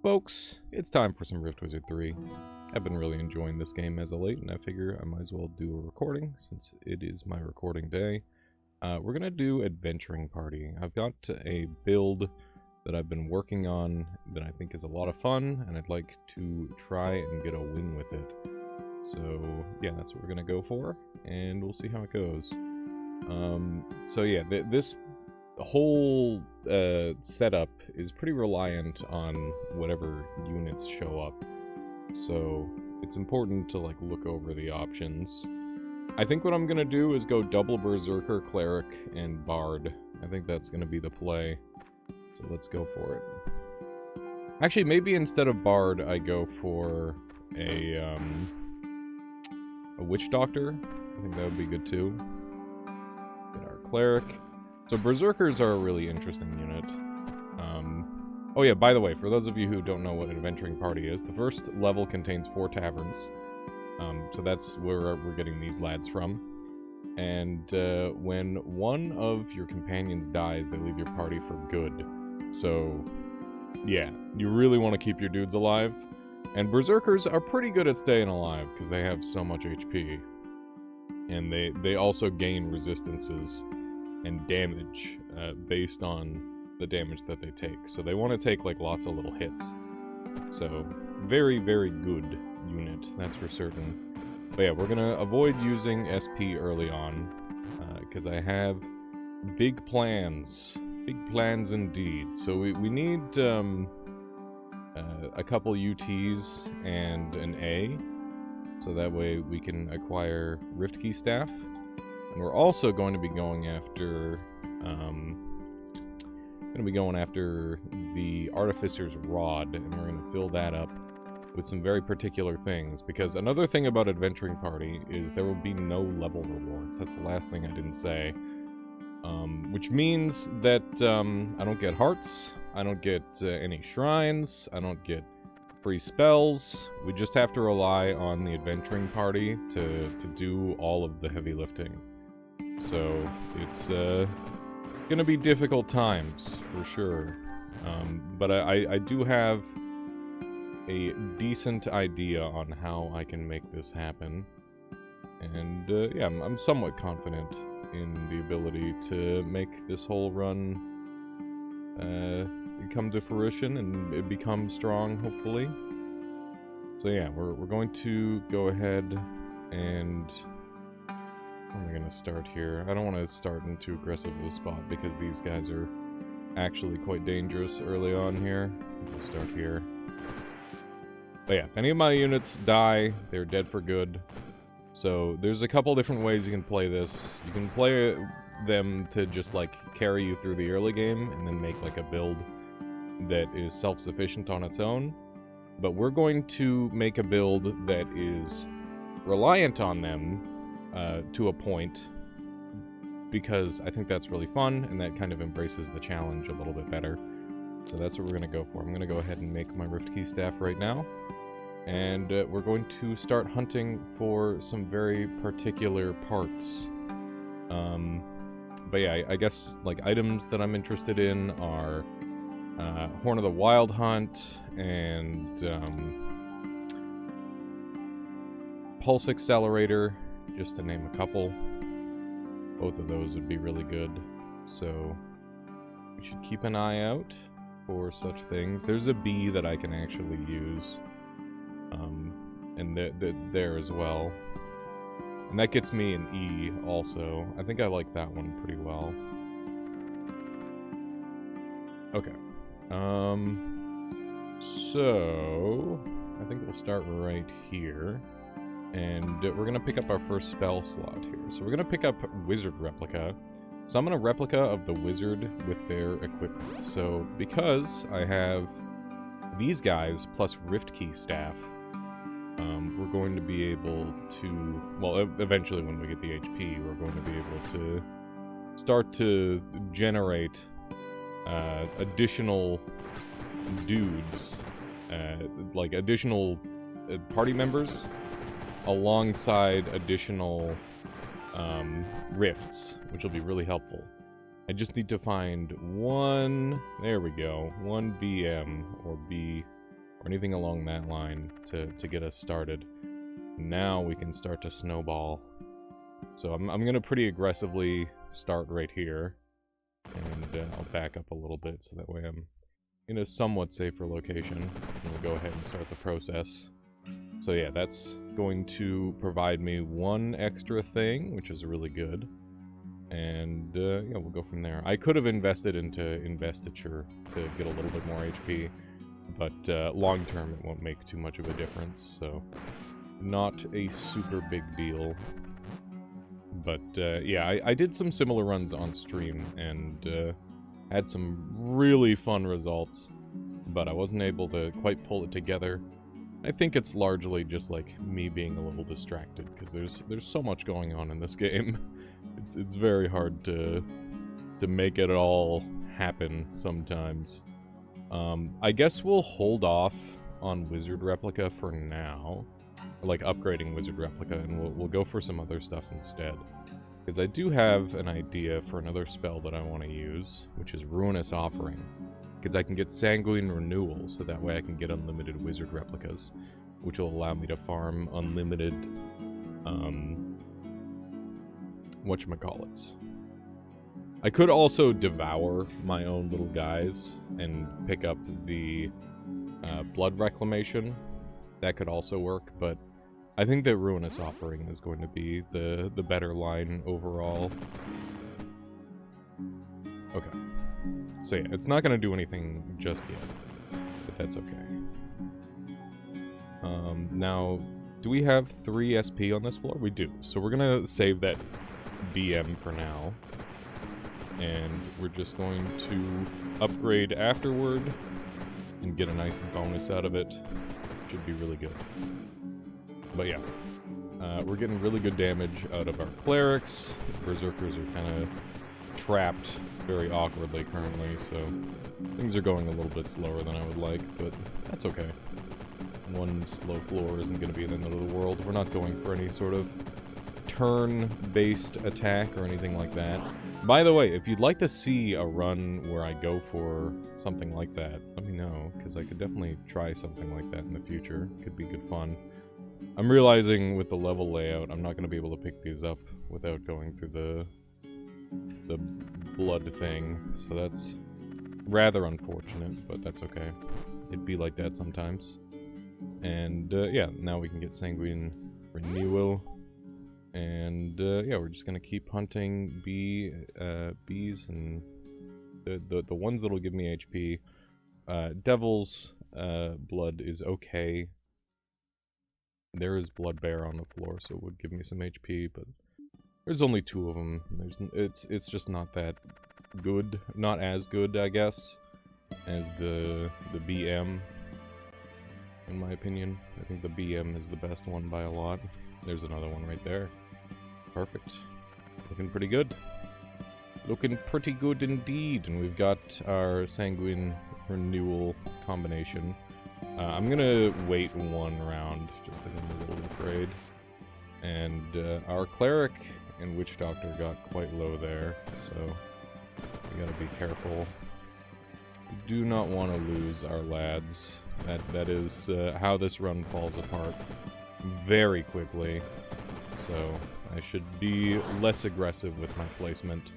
Folks, it's time for some Rift Wizard 3. I've been really enjoying this game as of late, and I figure I might as well do a recording, since it is my recording day. We're gonna do Adventuring Party. I've got a build that I've been working on that I think is a lot of fun, and I'd like to try and get a win with it. So, yeah, that's what we're gonna go for, and we'll see how it goes. This whole setup is pretty reliant on whatever units show up, so it's important to look over the options. I think what I'm gonna do is go double Berserker, Cleric, and Bard. I think that's gonna be the play, so let's go for it. Actually, maybe instead of Bard I go for a Witch Doctor. I think that would be good too. Get our Cleric. So Berserkers are a really interesting unit. Oh yeah, by the way, for those of you who don't know what an Adventuring Party is, the first level contains 4 taverns. So that's where we're getting these lads from. And when one of your companions dies, they leave your party for good. So, yeah, you really want to keep your dudes alive. And Berserkers are pretty good at staying alive, because they have so much HP. And they also gain resistances and damage based on the damage that they take. So they want to take lots of little hits. So very, very good unit, that's for certain. But yeah, we're gonna avoid using SP early on because I have big plans. Big plans indeed. So we need a couple UTs and an A, so that way we can acquire Rift Key Staff. And we're also going to be going after, the Artificer's Rod, and we're going to fill that up with some very particular things. Because another thing about Adventuring Party is there will be no level rewards. That's the last thing I didn't say. Which means that I don't get hearts, I don't get any shrines, I don't get free spells. We just have to rely on the Adventuring Party to do all of the heavy lifting. So, it's gonna be difficult times, for sure. But I do have a decent idea on how I can make this happen. And, yeah, I'm somewhat confident in the ability to make this whole run come to fruition and it become strong, hopefully. So yeah, we're going to go ahead and... Where am I going to start here? I don't want to start in too aggressive of a spot because these guys are actually quite dangerous early on here. We'll start here. But yeah, if any of my units die, they're dead for good. So there's a couple different ways you can play this. You can play them to just carry you through the early game and then make a build that is self-sufficient on its own. But we're going to make a build that is reliant on them to a point, because I think that's really fun, and that kind of embraces the challenge a little bit better. So that's what we're going to go for. I'm going to go ahead and make my Rift Key Staff right now, and we're going to start hunting for some very particular parts. But yeah, I guess items that I'm interested in are Horn of the Wild Hunt and Pulse Accelerator, just to name a couple. Both of those would be really good, so we should keep an eye out for such things. There's a B that I can actually use, and there as well. And that gets me an E also. I think I like that one pretty well. Okay. So I think we'll start right here. And we're going to pick up our first spell slot here. So we're going to pick up Wizard Replica. So I'm going to Replica of the Wizard with their equipment. So because I have these guys plus Rift Key Staff, we're going to be able to... Well, eventually when we get the HP, we're going to be able to start to generate additional dudes, additional party members, alongside additional rifts, which will be really helpful. I just need to find one, there we go, one BM, or B or anything along that line to get us started. Now we can start to snowball. So I'm going to pretty aggressively start right here, and I'll back up a little bit so that way I'm in a somewhat safer location, and we'll go ahead and start the process. So yeah, that's going to provide me one extra thing, which is really good. And yeah, we'll go from there. I could have invested into investiture to get a little bit more HP, but long term it won't make too much of a difference, so not a super big deal. But yeah, I did some similar runs on stream and had some really fun results, but I wasn't able to quite pull it together. I think it's largely just like me being a little distracted, because there's so much going on in this game. It's very hard to make it all happen sometimes. I guess we'll hold off on Wizard Replica for now, like upgrading Wizard Replica, and we'll go for some other stuff instead. Because I do have an idea for another spell that I want to use, which is Ruinous Offering. Because I can get Sanguine Renewal, so that way I can get unlimited Wizard Replicas, which will allow me to farm unlimited, whatchamacallits. I could also devour my own little guys and pick up the Blood Reclamation. That could also work, but I think that Ruinous Offering is going to be the better line overall. Okay. So yeah, it's not going to do anything just yet, but that's okay. Now, do we have 3 SP on this floor? We do. So we're going to save that BM for now. And we're just going to upgrade afterward and get a nice bonus out of it. Should be really good. But yeah, we're getting really good damage out of our clerics. Berserkers are kind of trapped very awkwardly currently, so things are going a little bit slower than I would like, but that's okay. One slow floor isn't going to be the end of the world. We're not going for any sort of turn-based attack or anything like that. By the way, if you'd like to see a run where I go for something like that, let me know, because I could definitely try something like that in the future. Could be good fun. I'm realizing with the level layout, I'm not going to be able to pick these up without going through the blood thing, so that's rather unfortunate, but that's okay. It'd be like that sometimes. And yeah, now we can get Sanguine Renewal. And yeah, we're just gonna keep hunting bees and the ones that'll give me HP. Devil's blood is okay. There is Blood Bear on the floor, so it would give me some HP, but there's only 2 of them. It's just not that good, not as good, I guess, as the BM. In my opinion, I think the BM is the best one by a lot. There's another one right there. Perfect. Looking pretty good. Looking pretty good indeed. And we've got our Sanguine Renewal combination. I'm gonna wait 1 round, just because I'm a little afraid. And our Cleric and Witch Doctor got quite low there, so we gotta be careful. We do not want to lose our lads. That is how this run falls apart very quickly, so I should be less aggressive with my placement,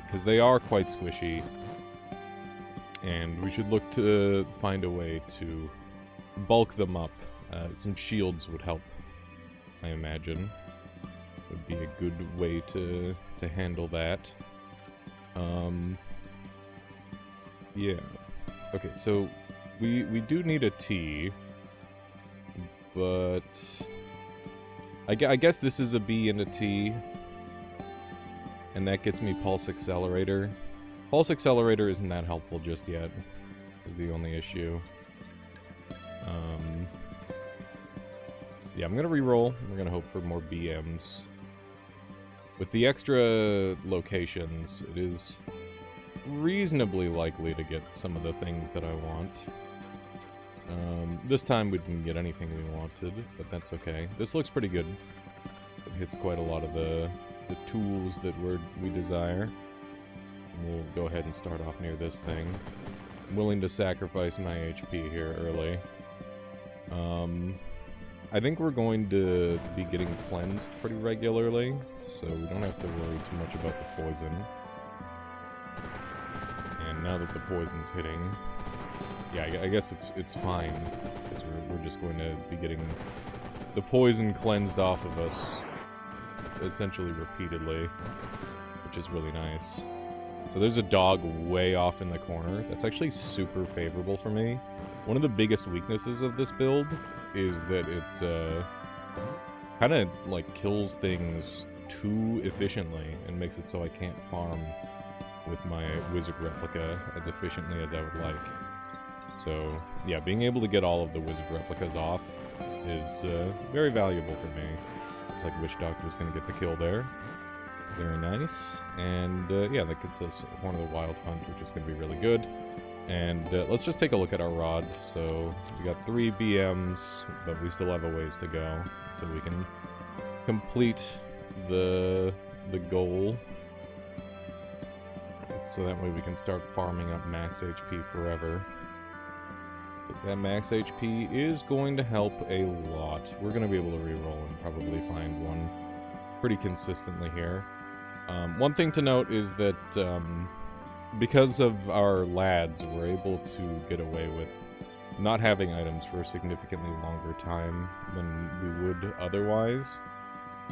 because they are quite squishy, and we should look to find a way to bulk them up. Some shields would help, I imagine. Would be a good way to handle that. Yeah. Okay, so we do need a T, but I guess this is a B and a T, and that gets me Pulse Accelerator. Pulse Accelerator isn't that helpful just yet, is the only issue. Yeah, I'm gonna reroll. We're gonna hope for more BMs. With the extra locations, it is reasonably likely to get some of the things that I want. This time we didn't get anything we wanted, but that's okay. This looks pretty good. It hits quite a lot of the tools that we desire. And we'll go ahead and start off near this thing. willing to sacrifice my HP here early. I think we're going to be getting cleansed pretty regularly, so we don't have to worry too much about the poison. And now that the poison's hitting, yeah, I guess it's fine, because we're just going to be getting the poison cleansed off of us, essentially repeatedly, which is really nice. So there's a dog way off in the corner. That's actually super favorable for me. One of the biggest weaknesses of this build is that it kind of like kills things too efficiently and makes it so I can't farm with my wizard replica as efficiently as I would like. So yeah, being able to get all of the wizard replicas off is very valuable for me. Looks like Witch Doctor's gonna get the kill there. Very nice. And yeah, that gets us Horn of the Wild Hunt, which is gonna be really good. And let's just take a look at our rod. So we got 3 BMs, but we still have a ways to go until we can complete the goal. So that way we can start farming up max HP forever. Because that max HP is going to help a lot. We're going to be able to reroll and probably find one pretty consistently here. One thing to note is that because of our lads, we're able to get away with not having items for a significantly longer time than we would otherwise.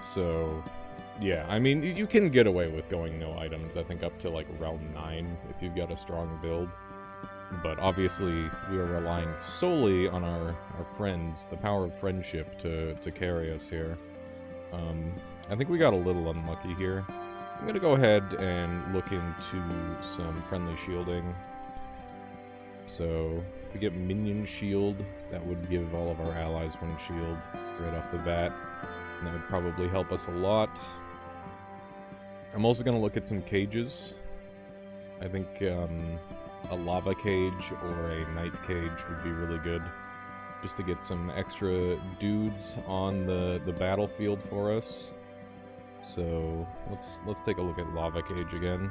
So, yeah, I mean, you can get away with going no items, I think up to like realm 9 if you've got a strong build. But obviously, we are relying solely on our friends, the power of friendship to carry us here. I think we got a little unlucky here. I'm going to go ahead and look into some friendly shielding. So, if we get minion shield, that would give all of our allies one shield right off the bat. And that would probably help us a lot. I'm also going to look at some cages. I think a lava cage or a night cage would be really good. Just to get some extra dudes on the battlefield for us. So let's take a look at Lava Cage again.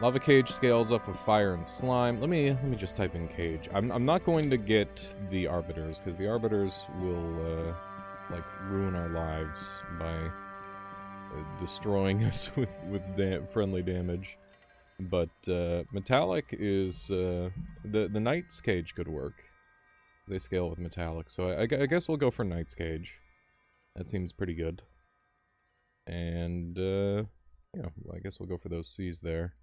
Lava Cage scales off of Fire and Slime. Let me just type in Cage. I'm not going to get the Arbiters, because the Arbiters will like ruin our lives by destroying us with friendly damage. But Metallic is the Knight's Cage could work. They scale with Metallic, so I guess we'll go for Knight's Cage. That seems pretty good. And, yeah, I guess we'll go for those C's there.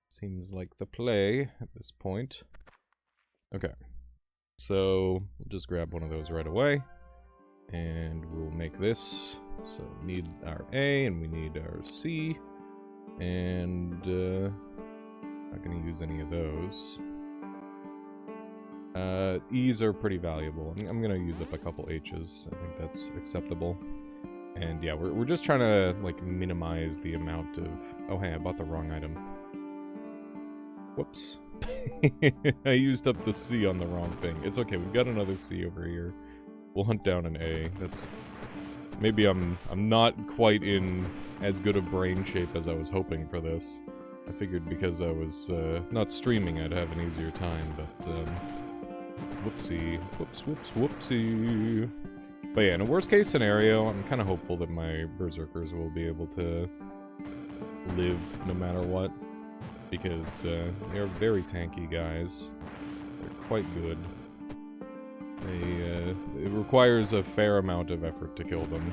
Seems like the play at this point. Okay. So, we'll just grab one of those right away. And we'll make this. So, we need our A, and we need our C. And, not gonna use any of those. E's are pretty valuable. I'm gonna use up a couple H's. I think that's acceptable. And yeah, we're just trying to, like, minimize the amount of... Oh, hey, I bought the wrong item. Whoops. I used up the C on the wrong thing. It's okay, we've got another C over here. We'll hunt down an A. That's... Maybe I'm not quite in as good a brain shape as I was hoping for this. I figured because I was not streaming I'd have an easier time, but... Whoopsie. Whoops, whoops, whoopsie. But yeah, in a worst case scenario, I'm kind of hopeful that my Berserkers will be able to live no matter what. Because they're very tanky guys. They're quite good. It requires a fair amount of effort to kill them.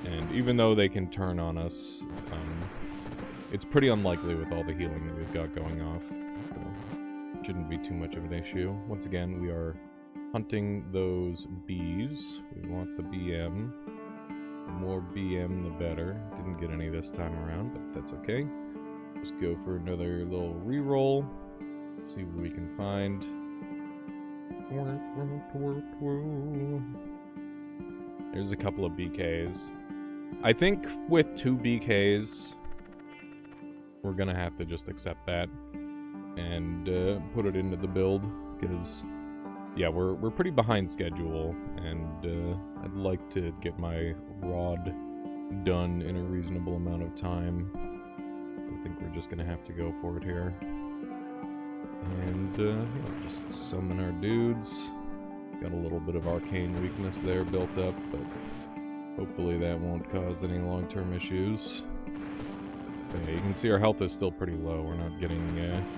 And even though they can turn on us, it's pretty unlikely with all the healing that we've got going off. So shouldn't be too much of an issue. Once again, we are hunting those bees. We want the BM. The more BM, the better. Didn't get any this time around, but that's okay. Just go for another little reroll. Let's see what we can find. There's a couple of BKs. I think with 2 BKs, we're gonna have to just accept that and put it into the build, because yeah, we're pretty behind schedule, and I'd like to get my rod done in a reasonable amount of time. I think we're just gonna have to go for it here. And yeah, just summon our dudes. Got a little bit of arcane weakness there built up, but hopefully that won't cause any long-term issues. But yeah, you can see our health is still pretty low. We're not getting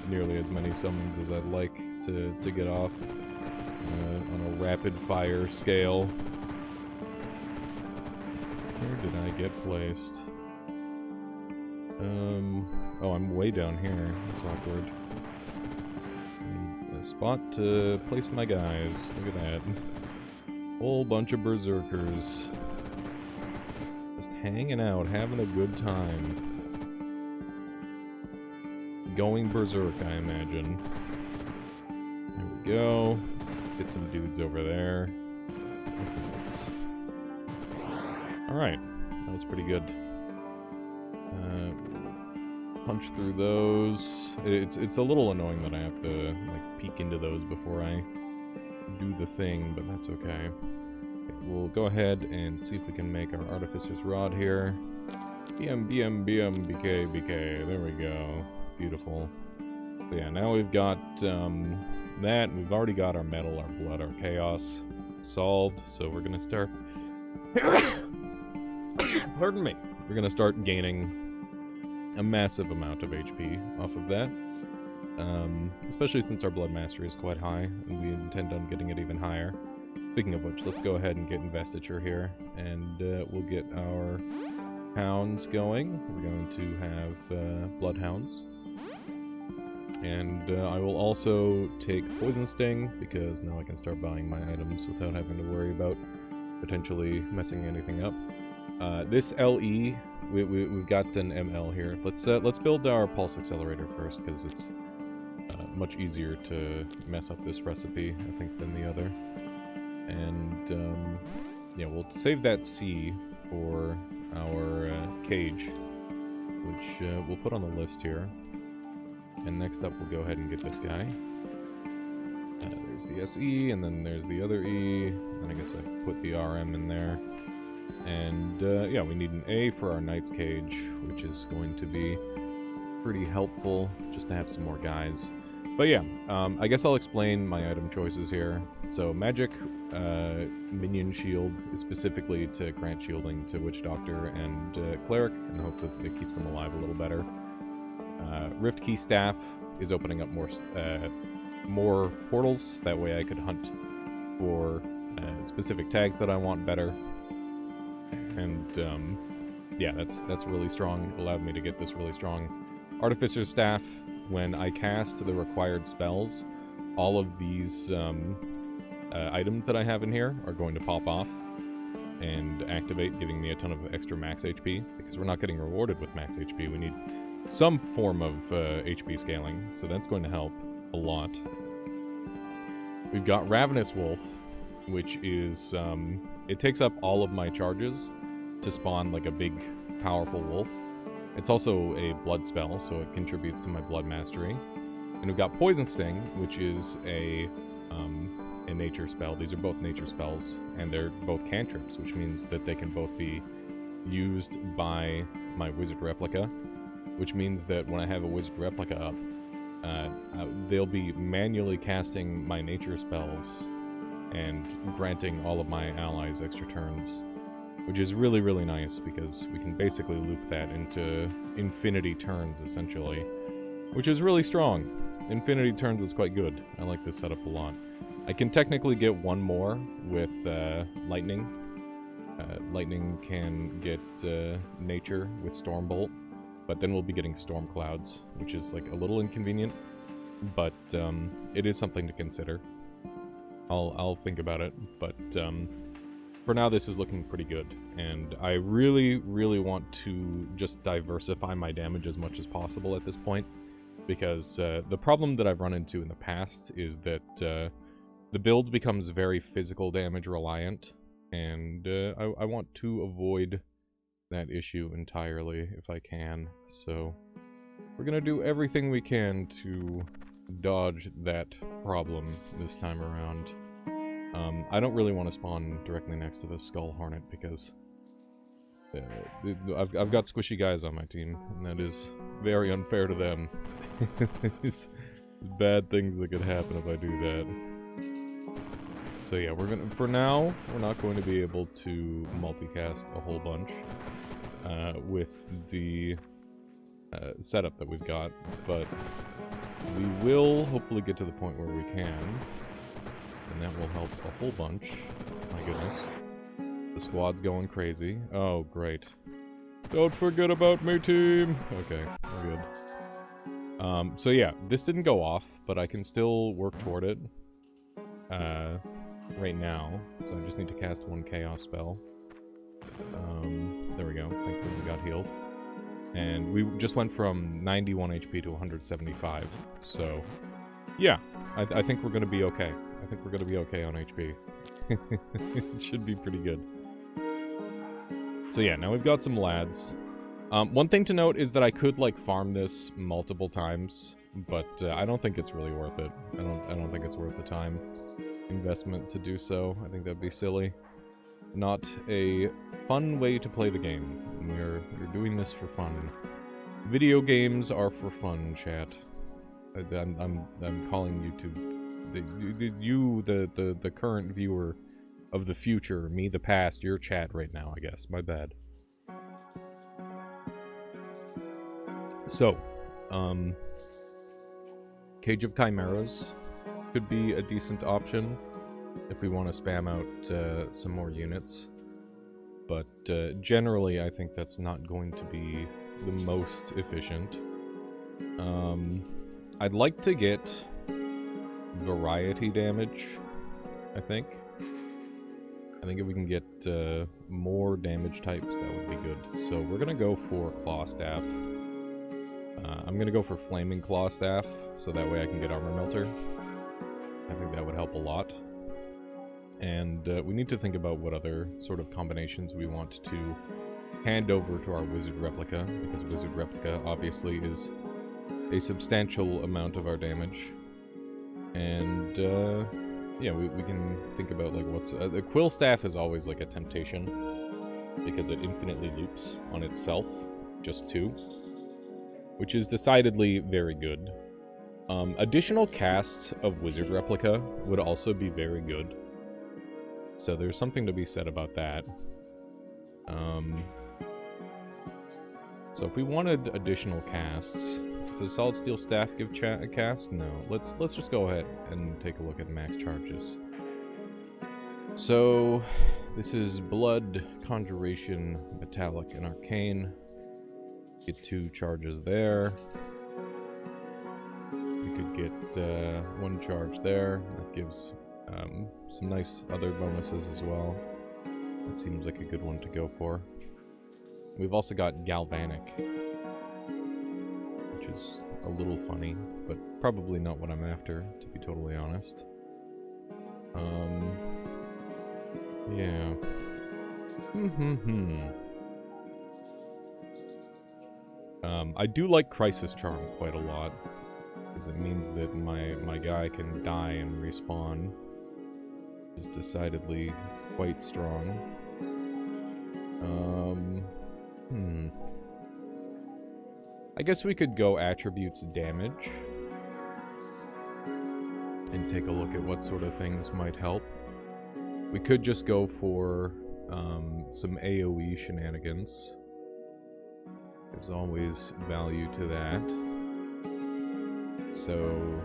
nearly as many summons as I'd like to get off on a rapid-fire scale. Where did I get placed? Oh, I'm way down here. That's awkward. A spot to place my guys. Look at that. Whole bunch of berserkers. Just hanging out, having a good time. Going berserk, I imagine. There we go. Get some dudes over there. That's nice. Alright. That was pretty good. Punch through those. It's a little annoying that I have to like peek into those before I do the thing, but that's okay. We'll go ahead and see if we can make our Artificer's Rod here. BM, BK, BK. There we go. Beautiful. So yeah, now we've got that. We've already got our metal, our blood, our chaos solved, so we're gonna start... Pardon me. We're gonna start gaining a massive amount of HP off of that. Especially since our blood mastery is quite high, and we intend on getting it even higher. Speaking of which, let's go ahead and get investiture here, and we'll get our hounds going. We're going to have bloodhounds. And I will also take Poison Sting, because now I can start buying my items without having to worry about potentially messing anything up. This LE, we've got an ML here. Let's build our Pulse Accelerator first, because it's much easier to mess up this recipe, I think, than the other. And yeah, we'll save that C for our cage, which we'll put on the list here. And next up, we'll go ahead and get this guy. There's the SE, and then there's the other E, and I guess I've put the RM in there. And yeah, we need an A for our Knight's Cage, which is going to be pretty helpful, just to have some more guys. But yeah, I guess I'll explain my item choices here. So Magic Minion Shield is specifically to grant shielding to Witch Doctor and Cleric, in the hopes that it keeps them alive a little better. Rift Key Staff is opening up more portals, that way I could hunt for specific tags that I want better. And yeah, that's really strong. It allowed me to get this really strong Artificer's Staff. When I cast the required spells, all of these items that I have in here are going to pop off and activate, giving me a ton of extra max HP, because we're not getting rewarded with max HP. We need some form of HP scaling, so that's going to help a lot. We've got Ravenous Wolf, which is, it takes up all of my charges to spawn like a big, powerful wolf. It's also a blood spell, so it contributes to my blood mastery. And we've got Poison Sting, which is a nature spell. These are both nature spells, and they're both cantrips, which means that they can both be used by my wizard replica, which means that when I have a wizard replica up, they'll be manually casting my nature spells and granting all of my allies extra turns, which is really, really nice, because we can basically loop that into infinity turns, essentially, which is really strong. Infinity turns is quite good. I like this setup a lot. I can technically get one more with Lightning. Lightning can get Nature with Stormbolt, but then we'll be getting Storm Clouds, which is like a little inconvenient, but it is something to consider. I'll think about it, but for now this is looking pretty good, and I really, really want to just diversify my damage as much as possible at this point, because the problem that I've run into in the past is that the build becomes very physical damage reliant, and I want to avoid that issue entirely if I can, so we're gonna do everything we can to dodge that problem this time around. I don't really want to spawn directly next to the Skull Hornet, because I've got squishy guys on my team, and that is very unfair to them. It's bad things that could happen if I do that. So yeah, for now, we're not going to be able to multicast a whole bunch with the setup that we've got, but we will hopefully get to the point where we can, and that will help a whole bunch. My goodness. The squad's going crazy. Oh, great. Don't forget about me, team! Okay, we're good. So yeah, this didn't go off, but I can still work toward it right now. So I just need to cast one chaos spell. There we go. Thankfully we got healed. And we just went from 91 HP to 175. So yeah, I think we're going to be okay. I think we're going to be okay on HP. It should be pretty good. So yeah, now we've got some lads. One thing to note is that I could like farm this multiple times, but I don't think it's really worth it. I don't think it's worth the time investment to do so. I think that'd be silly. Not a fun way to play the game. We're doing this for fun. Video games are for fun, chat. I'm calling you the current viewer of the future, me the past, your chat right now, I guess. My bad. So, Cage of Chimeras could be a decent option if we want to spam out some more units. But generally, I think that's not going to be the most efficient. I'd like to get variety damage, I think. I think if we can get more damage types, that would be good. So we're going to go for Claw Staff. I'm going to go for Flaming Claw Staff, so that way I can get Armor Melter. I think that would help a lot. And we need to think about what other sort of combinations we want to hand over to our Wizard Replica, because Wizard Replica obviously is a substantial amount of our damage. And yeah, we can think about like what's... the Quill Staff is always like a temptation, because it infinitely loops on itself, just 2. Which is decidedly very good. Additional casts of Wizard Replica would also be very good. So there's something to be said about that. So if we wanted additional casts, does Solid Steel Staff give a cast? No. Let's just go ahead and take a look at max charges. So this is Blood, Conjuration, Metallic, and Arcane. Get 2 charges there. We could get 1 charge there. That gives some nice other bonuses as well. That seems like a good one to go for. We've also got Galvanic, which is a little funny, but probably not what I'm after, to be totally honest. Yeah. I do like Crisis Charm quite a lot, because it means that my guy can die and respawn. Is decidedly quite strong. I guess we could go Attributes Damage and take a look at what sort of things might help. We could just go for some AoE shenanigans. There's always value to that. So,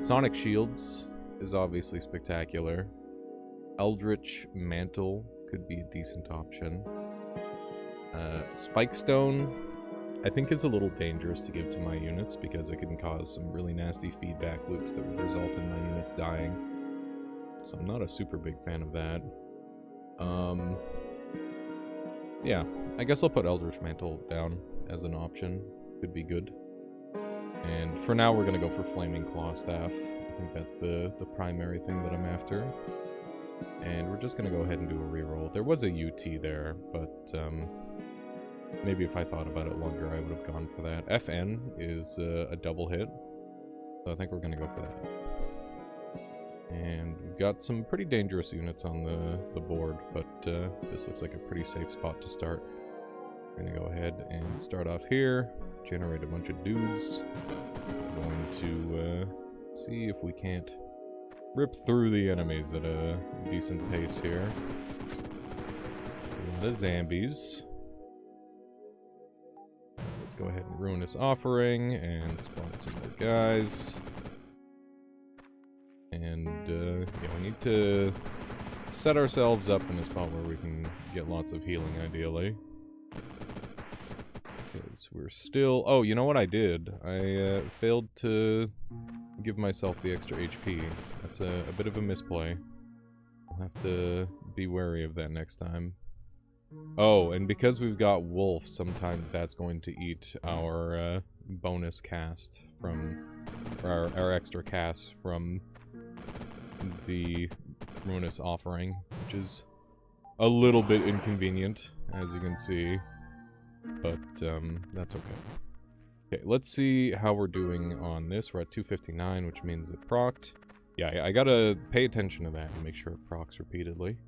Sonic Shields is obviously spectacular. Eldritch Mantle could be a decent option. Spike Stone, I think, is a little dangerous to give to my units because it can cause some really nasty feedback loops that would result in my units dying. So I'm not a super big fan of that. Yeah, I guess I'll put Eldritch Mantle down as an option. Could be good. And for now, we're going to go for Flaming Claw Staff. I think that's the primary thing that I'm after. And we're just going to go ahead and do a reroll. There was a UT there, but maybe if I thought about it longer, I would have gone for that. FN is a double hit, so I think we're going to go for that. And we've got some pretty dangerous units on the board, but this looks like a pretty safe spot to start. We're gonna go ahead and start off here. Generate a bunch of dudes. We're going to see if we can't rip through the enemies at a decent pace here. It's a lot of zombies. Let's go ahead and ruin this offering and spawn some more guys. And yeah, we need to set ourselves up in a spot where we can get lots of healing, ideally. Because we're still... Oh, you know what I did? I failed to give myself the extra HP. That's a bit of a misplay. I'll have to be wary of that next time. Oh, and because we've got Wolf, sometimes that's going to eat our bonus cast from... Our extra cast from the Ruinous Offering, which is a little bit inconvenient, as you can see. But, that's okay. Okay, let's see how we're doing on this. We're at 259, which means that procced. Yeah, I gotta pay attention to that and make sure it procs repeatedly.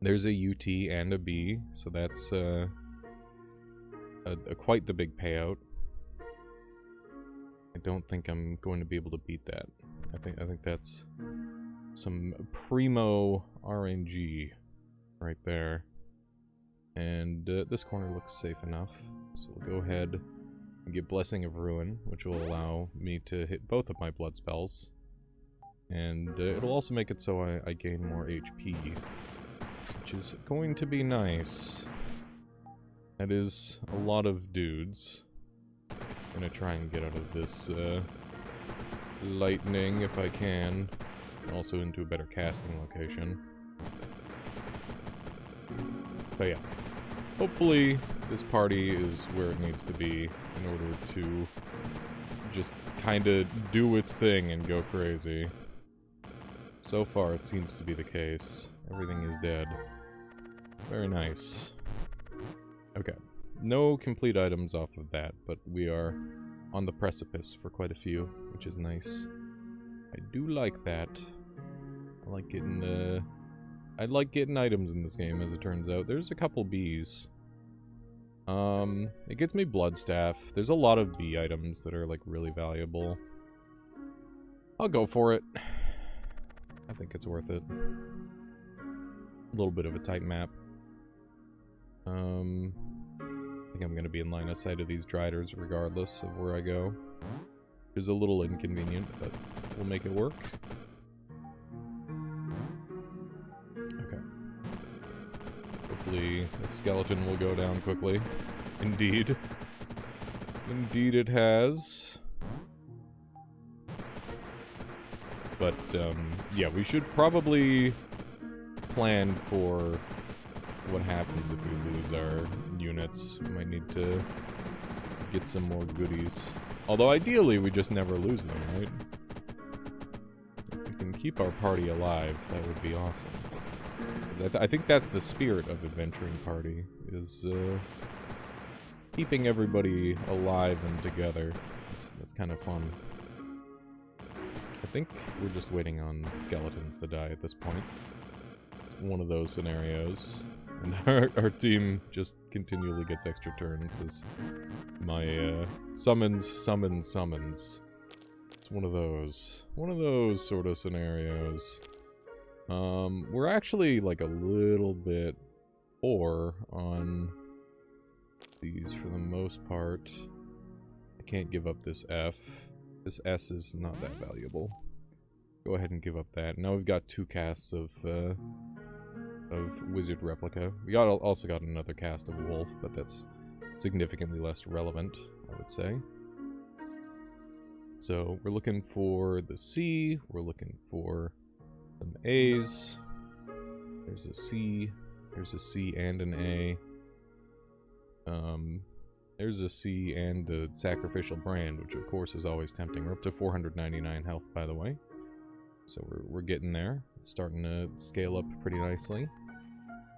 There's a UT and a B, so that's quite the big payout. I don't think I'm going to be able to beat that. I think that's some primo RNG right there. And this corner looks safe enough, so we'll go ahead and get Blessing of Ruin, which will allow me to hit both of my blood spells. And it'll also make it so I gain more HP, which is going to be nice. That is a lot of dudes. I'm gonna try and get out of this lightning if I can. Also into a better casting location. But yeah. Hopefully this party is where it needs to be in order to just kinda do its thing and go crazy. So far it seems to be the case. Everything is dead. Very nice. Okay. No complete items off of that, but we are on the precipice for quite a few, which is nice. I do like that. I like getting items in this game, as it turns out. There's a couple Bs. It gets me Bloodstaff. There's a lot of B items that are, like, really valuable. I'll go for it. I think it's worth it. A little bit of a tight map. I think I'm gonna be in line of sight of these Driders regardless of where I go. Which is a little inconvenient, but we'll make it work. Okay. Hopefully the skeleton will go down quickly. Indeed. Indeed it has. But, yeah, we should probably plan for what happens if we lose our units. We might need to get some more goodies. Although ideally we just never lose them, right? If we can keep our party alive, that would be awesome. 'Cause I think that's the spirit of Adventuring Party, is keeping everybody alive and together. That's kind of fun. I think we're just waiting on skeletons to die at this point. It's one of those scenarios. And our team just continually gets extra turns as my summons. It's one of those sort of scenarios. We're actually like a little bit poor on these for the most part. I can't give up this F. This S is not that valuable. Go ahead and give up that. Now we've got 2 casts of Wizard Replica. We also got another cast of Wolf, but that's significantly less relevant, I would say. So we're looking for the C, we're looking for some A's. There's a C and an A. There's a C and a Sacrificial Brand, which of course is always tempting. We're up to 499 health, by the way. So we're getting there. It's starting to scale up pretty nicely.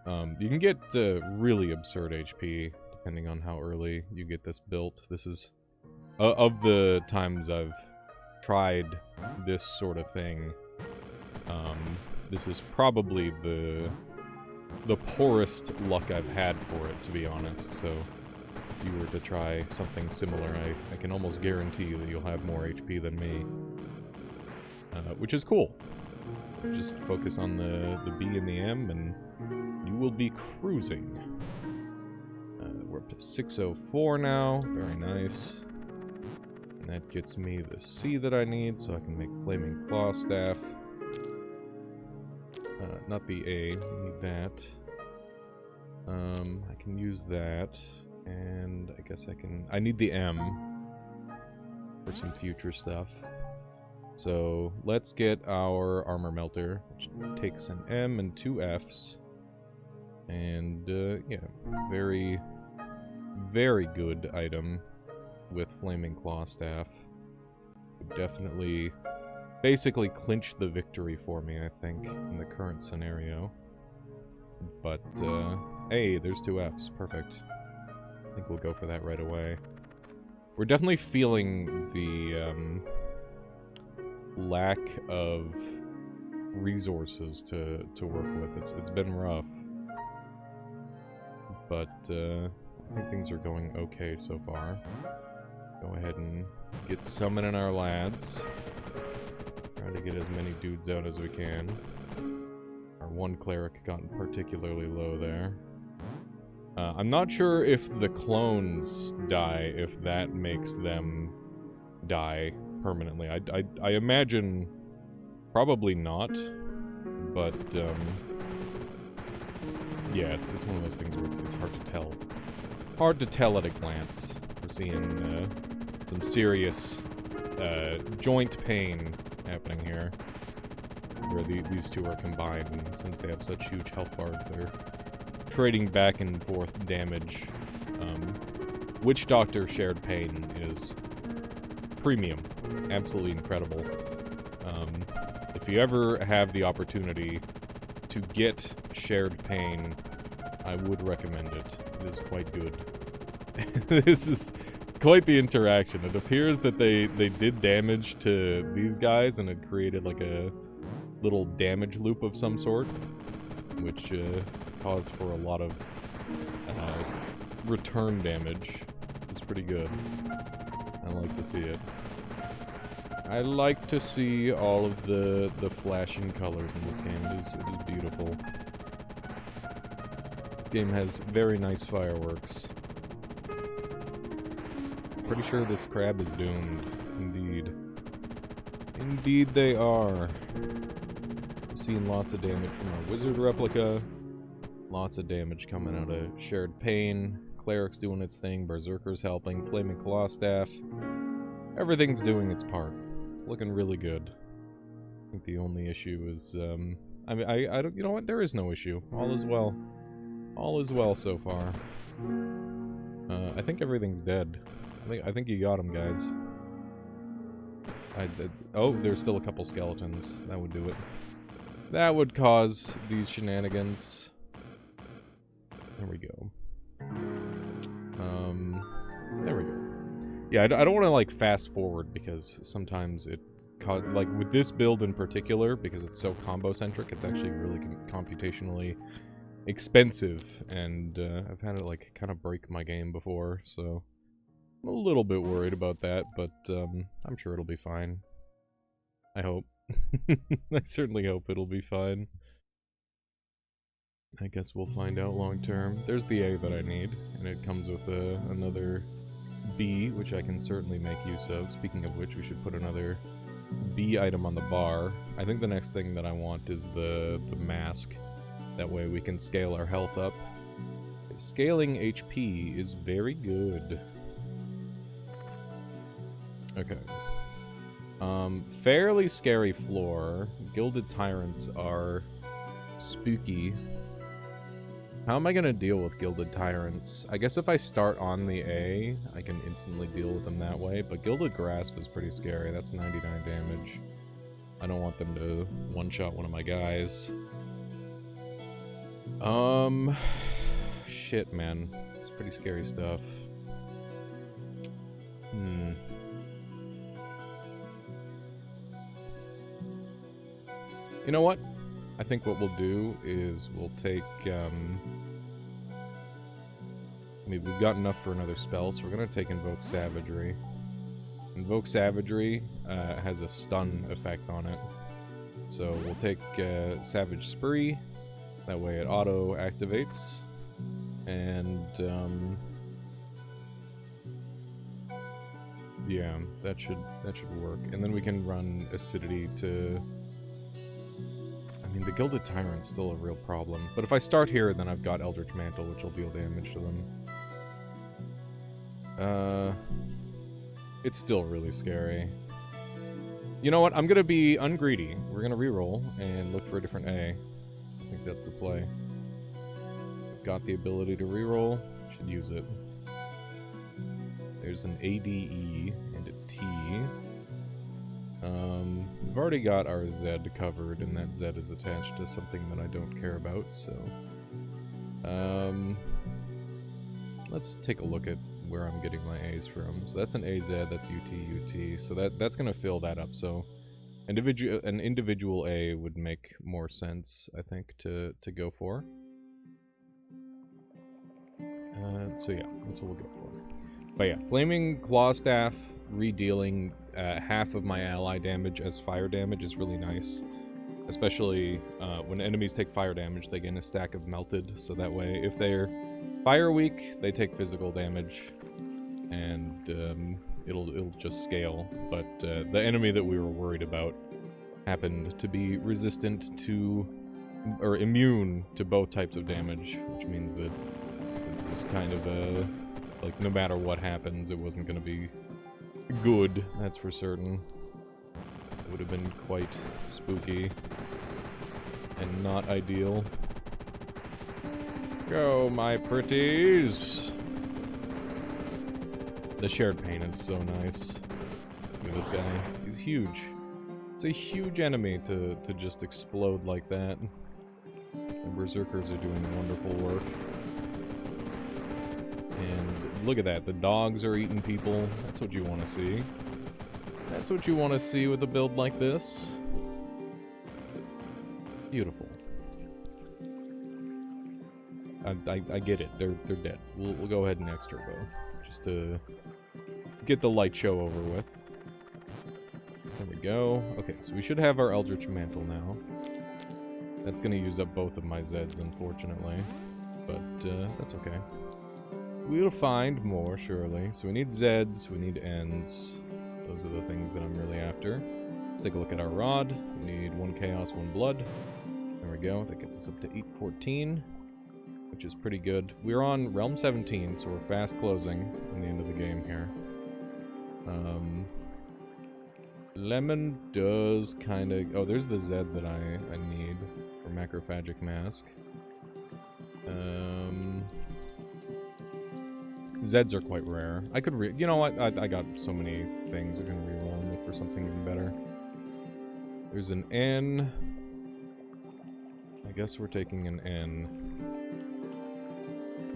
You can get really absurd HP, depending on how early you get this built. This is... of the times I've tried this sort of thing, this is probably the the poorest luck I've had for it, to be honest, so if you were to try something similar, I can almost guarantee that you'll have more HP than me. Which is cool. Just focus on the B and the M, and you will be cruising. We're up to 604 now. Very nice. And that gets me the C that I need, so I can make Flaming Claw Staff. Not the A. We need that. I can use that. And I guess I need the M for some future stuff. So let's get our Armor Melter, which takes an M and 2 Fs. And, yeah, very, very good item with Flaming Claw Staff. Would definitely, basically clinch the victory for me, I think, in the current scenario. But, hey, there's 2 Fs. Perfect. I think we'll go for that right away. We're definitely feeling the, lack of resources to work with. It's been rough. But, I think things are going okay so far. Go ahead and get summoning our lads. Try to get as many dudes out as we can. Our one cleric got particularly low there. I'm not sure if the clones die, if that makes them die permanently. I imagine probably not, but yeah, it's one of those things where it's hard to tell. Hard to tell at a glance. We're seeing some serious joint pain happening here, where these two are combined, and since they have such huge health bars, they're trading back and forth damage. Witch Doctor Shared Pain is premium. Absolutely incredible. If you ever have the opportunity to get Shared Pain, I would recommend it. It is quite good. This is quite the interaction. It appears that they did damage to these guys, and it created like a little damage loop of some sort, which caused for a lot of return damage. It's pretty good. I like to see it. I like to see all of the flashing colors in this game. It is beautiful. This game has very nice fireworks. Pretty sure this crab is doomed. Indeed. Indeed they are. We're seeing lots of damage from our wizard replica. Lots of damage coming out of Shared Pain. Cleric's doing its thing. Berserker's helping. Flaming Claw Staff. Everything's doing its part. It's looking really good. I think the only issue is, I mean, I don't, you know what? There is no issue. All is well. All is well so far. I think everything's dead. I think you got them, guys. Oh, there's still a couple skeletons. That would do it. That would cause these shenanigans. There we go. There we go. Yeah, I don't want to, like, fast forward, because sometimes it like, with this build in particular, because it's so combo-centric, it's actually really computationally expensive, and I've had it, like, kind of break my game before, so I'm a little bit worried about that, but I'm sure it'll be fine. I hope. I certainly hope it'll be fine. I guess we'll find out long term. There's the A that I need, and it comes with another B, which I can certainly make use of. Speaking of which, we should put another B item on the bar. I think the next thing that I want is the mask. That way we can scale our health up. Scaling HP is very good. Okay. Fairly scary floor. Gilded Tyrants are spooky. How am I gonna deal with Gilded Tyrants? I guess if I start on the A, I can instantly deal with them that way, but Gilded Grasp is pretty scary. That's 99 damage. I don't want them to one-shot one of my guys. Shit, man. It's pretty scary stuff. You know what? I think what we'll do is we'll take, I mean, we've got enough for another spell, so we're going to take Invoke Savagery. Invoke Savagery has a stun effect on it. So we'll take Savage Spree, that way it auto-activates, and yeah, that should work. And then we can run Acidity to... I mean, the Gilded Tyrant's still a real problem. But if I start here, then I've got Eldritch Mantle, which will deal damage to them. It's still really scary. You know what? I'm gonna be ungreedy. We're gonna reroll and look for a different A. I think that's the play. I've got the ability to reroll. Should use it. There's an ADE and a T. We've already got our Z covered, and that Z is attached to something that I don't care about, so... let's take a look at where I'm getting my A's from. So that's an AZ, that's UT, so that's gonna fill that up, so... an individual A would make more sense, I think, to go for. So yeah, that's what we'll go for. But yeah, Flaming Claw Staff, redealing half of my ally damage as fire damage is really nice. Especially when enemies take fire damage, they gain a stack of Melted, so that way, if they're fire weak, they take physical damage, and it'll just scale. But the enemy that we were worried about happened to be resistant to, or immune to both types of damage, which means that it's kind of like, no matter what happens, it wasn't going to be good, that's for certain. It would have been quite spooky and not ideal. Go, my pretties! The shared pain is so nice. Look at this guy. He's huge. It's a huge enemy to just explode like that. And Berserkers are doing wonderful work. And look at that, the dogs are eating people. That's what you want to see. That's what you want to see with a build like this. Beautiful. I get it. They're dead. We'll go ahead and extra turbo, just to get the light show over with. There we go. Okay, so we should have our Eldritch Mantle now. That's gonna use up both of my Zeds, unfortunately, but that's okay. We'll find more, surely. So we need Zeds, we need Ends. Those are the things that I'm really after. Let's take a look at our Rod. We need 1 Chaos, 1 Blood. There we go. That gets us up to 814, which is pretty good. We're on Realm 17, so we're fast closing on the end of the game here. Lemon does kind of... Oh, there's the Zed that I need for Macrophagic Mask. Zeds are quite rare. I could you know what? I got so many things. We're gonna reroll and look for something even better. There's an N. I guess we're taking an N.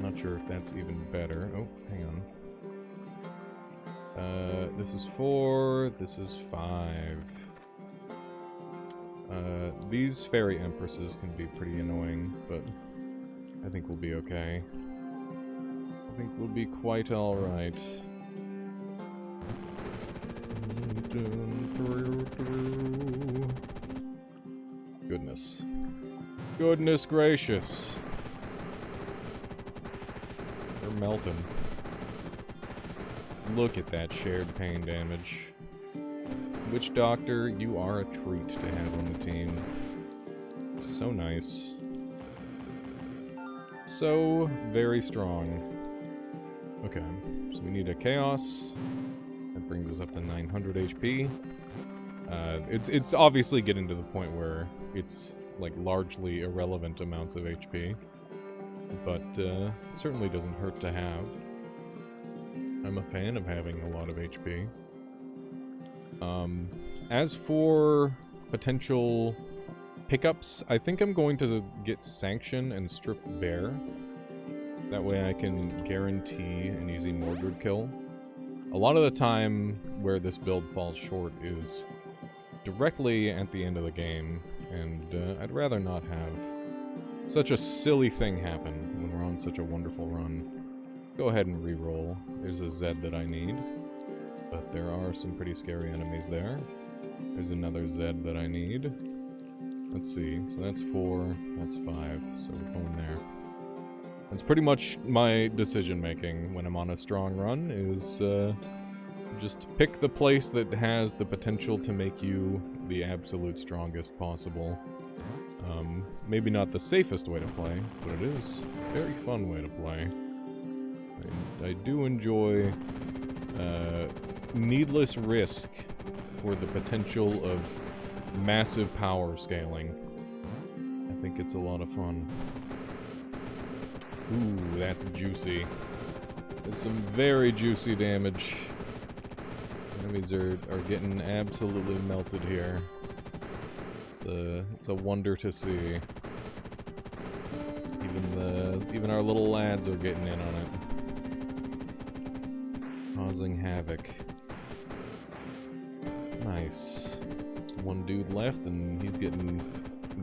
Not sure if that's even better. Oh, hang on. This is 4. This is 5. These Fairy Empresses can be pretty annoying, but I think we'll be okay. I think we'll be quite alright. Goodness. Goodness gracious. They're melting. Look at that shared pain damage. Witch Doctor, you are a treat to have on the team. So nice. So very strong. Okay, so we need a Chaos. That brings us up to 900 HP. It's obviously getting to the point where it's like largely irrelevant amounts of HP. But it certainly doesn't hurt to have. I'm a fan of having a lot of HP. As for potential pickups, I think I'm going to get Sanction and Strip Bear. That way I can guarantee an easy Mordred kill. A lot of the time where this build falls short is directly at the end of the game, and I'd rather not have such a silly thing happen when we're on such a wonderful run. Go ahead and re-roll. There's a Z that I need, but there are some pretty scary enemies there. There's another Z that I need. Let's see, so that's 4, that's 5, so we're going there. That's pretty much my decision-making when I'm on a strong run, is just pick the place that has the potential to make you the absolute strongest possible. Maybe not the safest way to play, but it is a very fun way to play. I do enjoy needless risk for the potential of massive power scaling. I think it's a lot of fun. Ooh, that's juicy. There's some very juicy damage. Enemies are getting absolutely melted here. It's a wonder to see. Even our little lads are getting in on it. Causing havoc. Nice. One dude left, and he's getting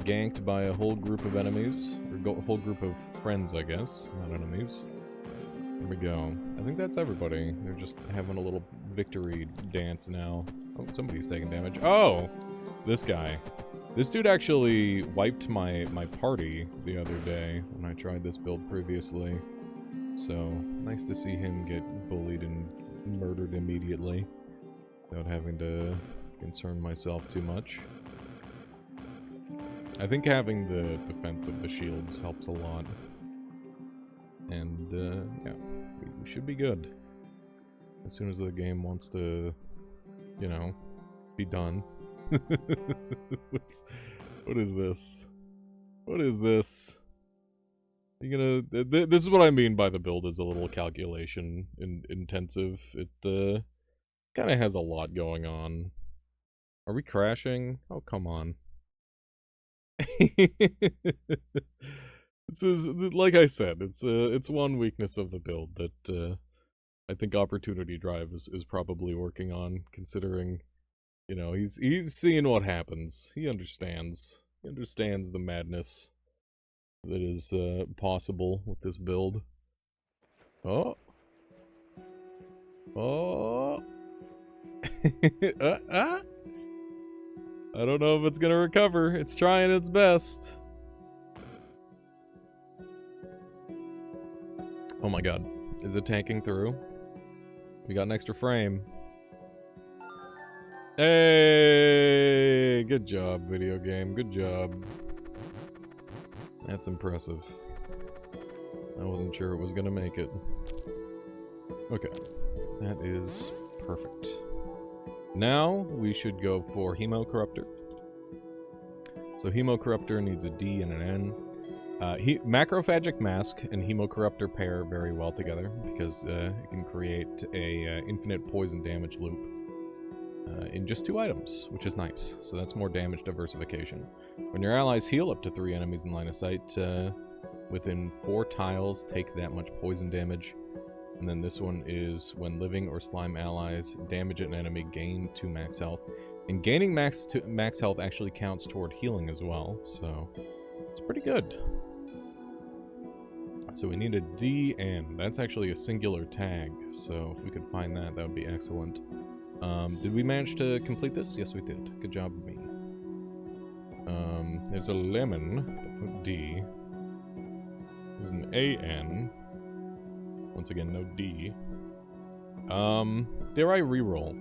ganked by a whole group of enemies. Or a whole group of friends, I guess. Not enemies. There we go. I think that's everybody. They're just having a little victory dance now. Oh, somebody's taking damage. Oh! This guy. This dude actually wiped my party the other day when I tried this build previously. So, nice to see him get bullied and murdered immediately without having to concern myself too much. I think having the defense of the shields helps a lot. And, yeah, we should be good. As soon as the game wants to, you know, be done. What is this? What is this? You gonna... this is what I mean by the build is a little calculation intensive. It, kind of has a lot going on. Are we crashing? Oh, come on. This is, like I said, it's one weakness of the build that, I think Opportunity Drive is probably working on, considering... You know, he's seeing what happens. He understands. He understands the madness that is possible with this build. Oh. Oh. I don't know if it's gonna recover. It's trying its best. Oh my god. Is it tanking through? We got an extra frame. Hey, good job, video game. Good job. That's impressive. I wasn't sure it was gonna make it. Okay, that is perfect. Now we should go for Hemo Corruptor. So Hemo Corruptor needs a D and an N. Macrophagic Mask and Hemo Corruptor pair very well together because it can create a infinite poison damage loop. In just 2 items, which is nice. So that's more damage diversification. When your allies heal up to 3 enemies in line of sight, within 4 tiles, take that much poison damage. And then this one is when living or slime allies damage an enemy, gain 2 max health. And gaining max health actually counts toward healing as well, so it's pretty good. So we need a DN. That's actually a singular tag, so if we could find that, that would be excellent. Did we manage to complete this? Yes, we did. Good job, me. There's a lemon, D. There's an AN. Once again, no D. Dare I reroll?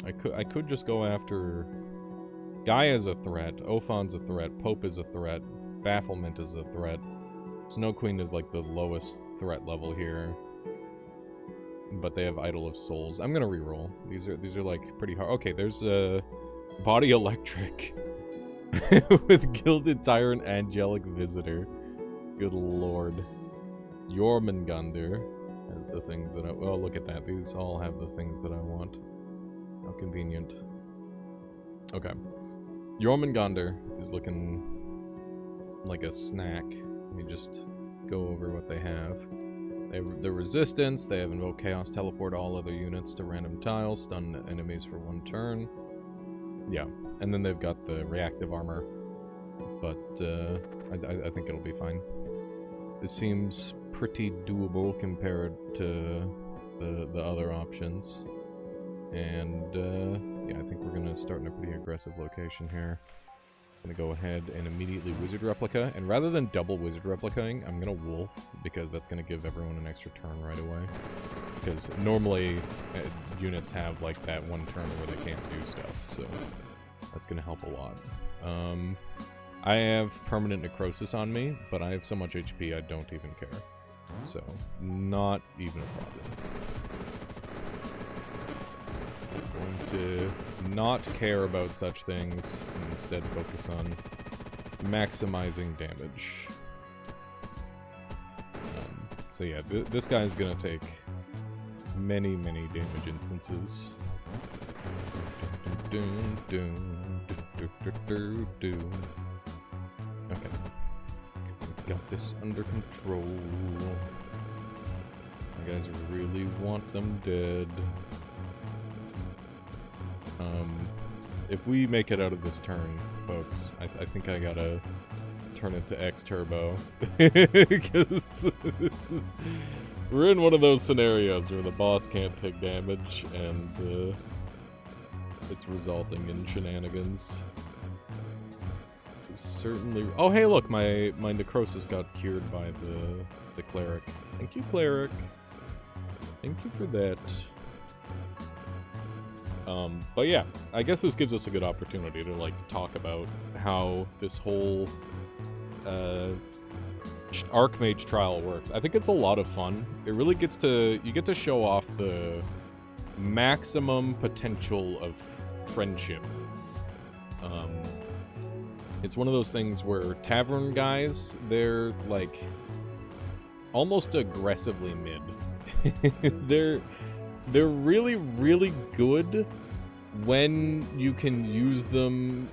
I could just go after... Guy is a threat, Ophan's a threat, Pope is a threat, Bafflement is a threat. Snow Queen is like the lowest threat level here. But they have Idol of Souls. I'm gonna reroll. These are like pretty hard. Okay, there's a Body Electric with Gilded Tyrant, Angelic Visitor. Good lord. Jormungandr has the things that I... Oh, look at that. These all have the things that I want. How convenient. Okay. Jormungandr is looking like a snack. Let me just go over what they have. The resistance, they have Invoke Chaos, teleport all other units to random tiles, stun enemies for 1 turn. Yeah, and then they've got the reactive armor, but I think it'll be fine. This seems pretty doable compared to the other options. And yeah, I think we're gonna start in a pretty aggressive location here. I'm gonna go ahead and immediately Wizard Replica, and rather than double Wizard Replicaing, I'm gonna Wolf, because that's gonna give everyone an extra turn right away. Because normally, units have like that 1 turn where they can't do stuff, so that's gonna help a lot. I have permanent necrosis on me, but I have so much HP I don't even care. So, not even a problem. I'm going to not care about such things, and instead focus on maximizing damage. So yeah, this guy's gonna take many, many damage instances. Okay. Got this under control. You guys really want them dead. If we make it out of this turn, folks, I think I gotta turn it to X Turbo. Because we're in one of those scenarios where the boss can't take damage, and it's resulting in shenanigans. Certainly. Oh, hey, look, my necrosis got cured by the cleric. Thank you, cleric. Thank you for that. But yeah, I guess this gives us a good opportunity to like talk about how this whole Archemage trial works. I think it's a lot of fun. It really gets to you get to show off the maximum potential of friendship. It's one of those things where tavern guys, they're like almost aggressively mid. They're really, really good when you can use them.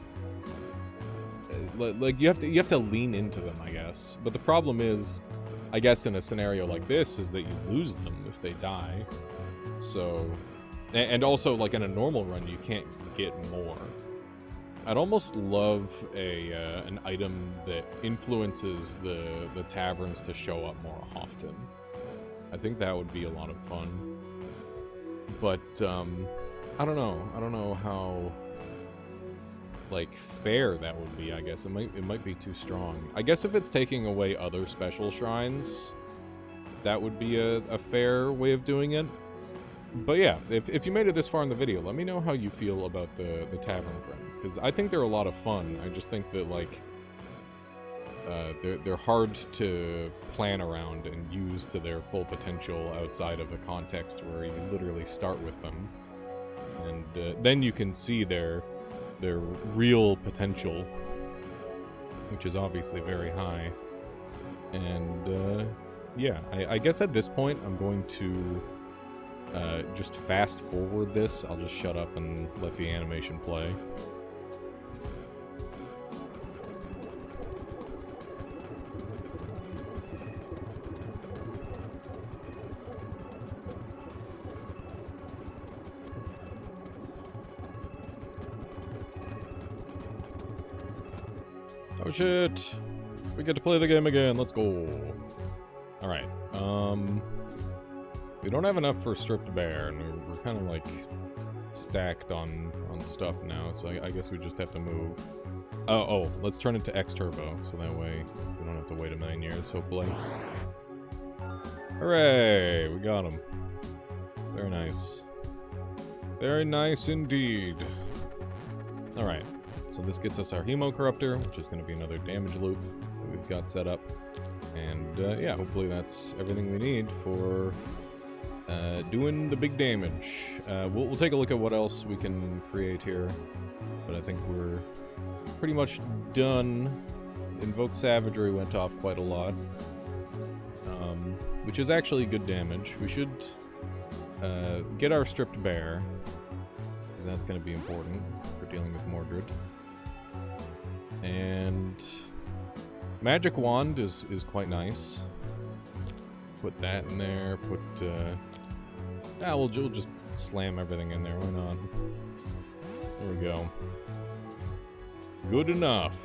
Like you have to lean into them, I guess. But the problem is, I guess in a scenario like this, is that you lose them if they die. So, and also like in a normal run, you can't get more. I'd almost love an item that influences the taverns to show up more often. I think that would be a lot of fun. But I don't know. I don't know how like fair that would be. I guess it might be too strong. I guess if it's taking away other special shrines, that would be a fair way of doing it. But yeah, if you made it this far in the video, let me know how you feel about the tavern friends, because I think they're a lot of fun. I just think that like they're hard to plan around and use to their full potential outside of a context where you literally start with them, and then you can see their real potential, which is obviously very high. And yeah, I guess at this point I'm going to just fast forward this. I'll just shut up and let the animation play. Oh shit! We get to play the game again, let's go! Alright, we don't have enough for stripped bare, and we're kind of like stacked on stuff now, so I guess we just have to move. Oh, let's turn it to X Turbo, so that way we don't have to wait a million years, hopefully. Hooray! We got him. Very nice. Very nice indeed. Alright, so this gets us our Hemo Corruptor, which is going to be another damage loop that we've got set up. And yeah, hopefully that's everything we need for doing the big damage. We'll take a look at what else we can create here, but I think we're pretty much done. Invoke Savagery went off quite a lot, which is actually good damage. We should get our stripped bare, because that's going to be important for dealing with Mordred. And Magic Wand is quite nice. put that in there, we'll just slam everything in there, why not? There we go. Good enough.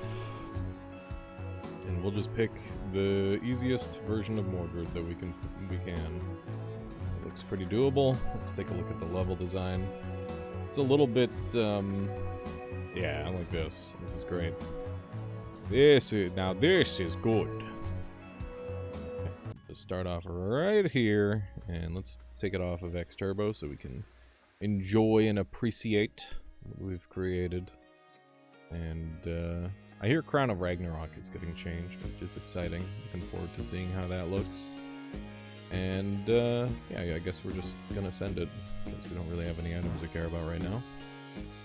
And we'll just pick the easiest version of Mordred that we can. It looks pretty doable. Let's take a look at the level design. It's a little bit, yeah, I like this. This is great. This is good. Okay, let's start off right here, and let's take it off of X Turbo so we can enjoy and appreciate what we've created. And I hear Crown of Ragnarok is getting changed, which is exciting. Looking forward to seeing how that looks. And yeah, I guess we're just gonna send it because we don't really have any items to care about right now.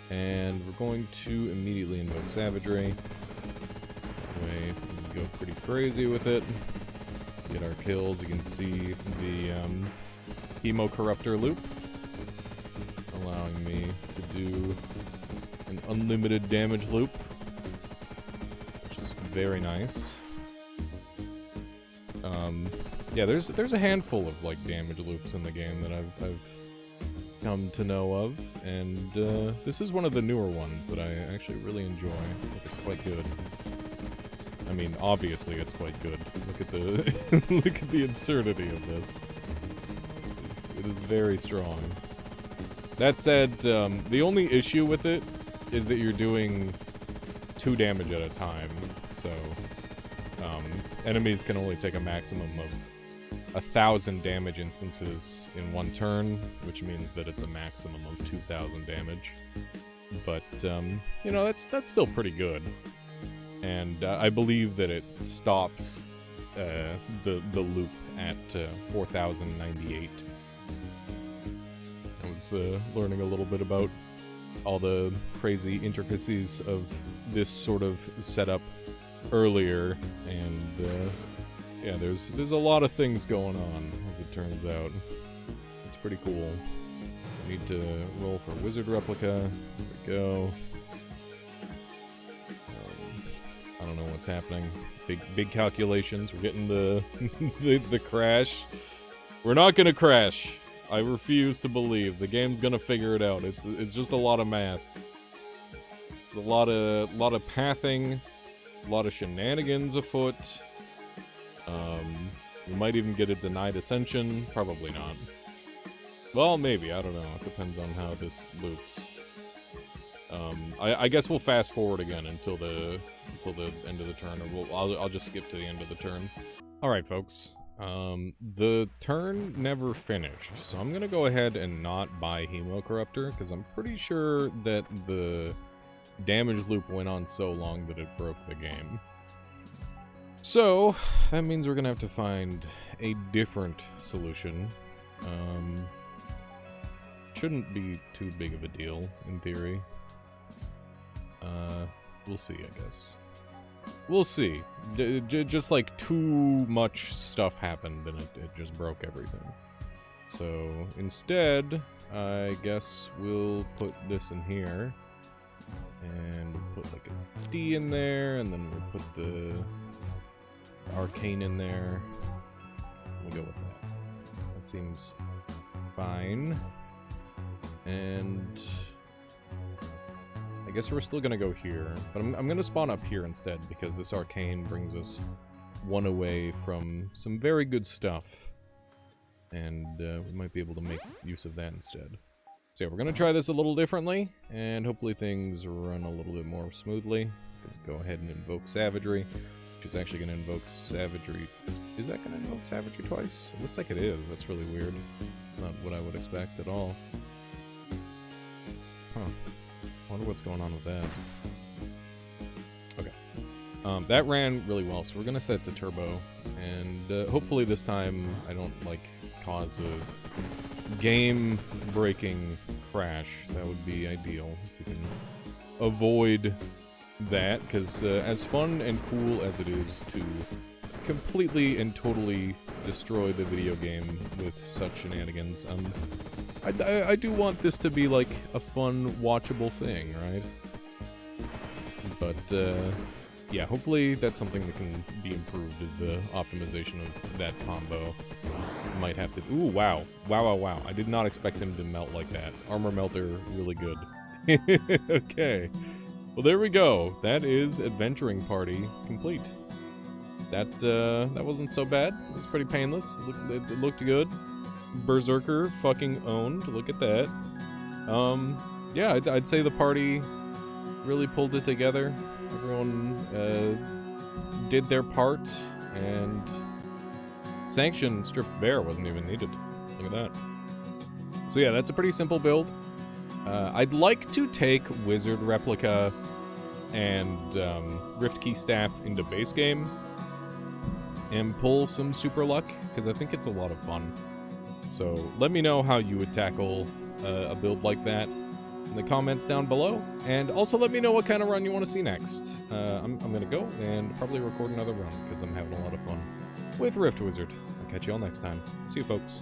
And we're going to immediately invoke Savagery. So that way we can go pretty crazy with it. Get our kills. You can see the Hemo Corruptor loop, allowing me to do an unlimited damage loop, which is very nice. Yeah, there's a handful of like damage loops in the game that I've come to know of, and this is one of the newer ones that I actually really enjoy. I think it's quite good. I mean, obviously it's quite good. Look at the look at the absurdity of this. It is very strong. That said, the only issue with it is that you're doing 2 damage at a time, so enemies can only take a maximum of 1,000 damage instances in 1 turn, which means that it's a maximum of 2,000 damage. But you know, that's still pretty good, and I believe that it stops the loop at 4,098. I was learning a little bit about all the crazy intricacies of this sort of setup earlier, and yeah, there's a lot of things going on, as it turns out. It's pretty cool. I need to roll for Wizard Replica. There we go. I don't know what's happening. Big calculations. We're getting the the crash. We're not gonna crash. I refuse to believe. The game's gonna figure it out. It's just a lot of math. It's a lot of pathing, a lot of shenanigans afoot. We might even get a denied ascension. Probably not. Well, maybe. I don't know. It depends on how this loops. I guess we'll fast forward again until the end of the turn, or I'll just skip to the end of the turn. All right, folks. The turn never finished, so I'm gonna go ahead and not buy Hemo Corruptor because I'm pretty sure that the damage loop went on so long that it broke the game. So that means we're gonna have to find a different solution. Shouldn't be too big of a deal in theory. We'll see, I guess. We'll see. Just like too much stuff happened and it just broke everything. So instead, I guess we'll put this in here. And we'll put like a D in there, and then we'll put the Arcane in there. We'll go with that. That seems fine. And I guess we're still gonna go here, but I'm gonna spawn up here instead because this Arcane brings us 1 away from some very good stuff, and we might be able to make use of that instead. So yeah, we're gonna try this a little differently, and hopefully things run a little bit more smoothly. Gonna go ahead and invoke Savagery, which is actually gonna invoke Savagery. Is that gonna invoke Savagery twice? It looks like it is. That's really weird. It's not what I would expect at all. Huh. I wonder what's going on with that. Okay. That ran really well, so we're gonna set it to turbo, and hopefully this time I don't, like, cause a game-breaking crash. That would be ideal. If we can avoid that, because as fun and cool as it is to completely and totally destroy the video game with such shenanigans, I do want this to be like a fun, watchable thing, right? But yeah, hopefully that's something that can be improved, is the optimization of that combo. Might have to... Ooh, wow. Wow. I did not expect him to melt like that. Armor melter, really good. Okay. Well, there we go. That is Adventuring Party complete. That wasn't so bad. It was pretty painless. It looked good. Berserker fucking owned. Look at that. Yeah, I'd say the party really pulled it together. Everyone did their part, and Sanction Stripped Bare wasn't even needed. Look at that. So yeah, that's a pretty simple build. I'd like to take Wizard Replica and Rift Key Staff into base game and pull some Super Luck, because I think it's a lot of fun. So let me know how you would tackle a build like that in the comments down below, and also let me know what kind of run you want to see next. I'm gonna go and probably record another run, because I'm having a lot of fun with Rift Wizard. I'll catch you all next time. See you, folks.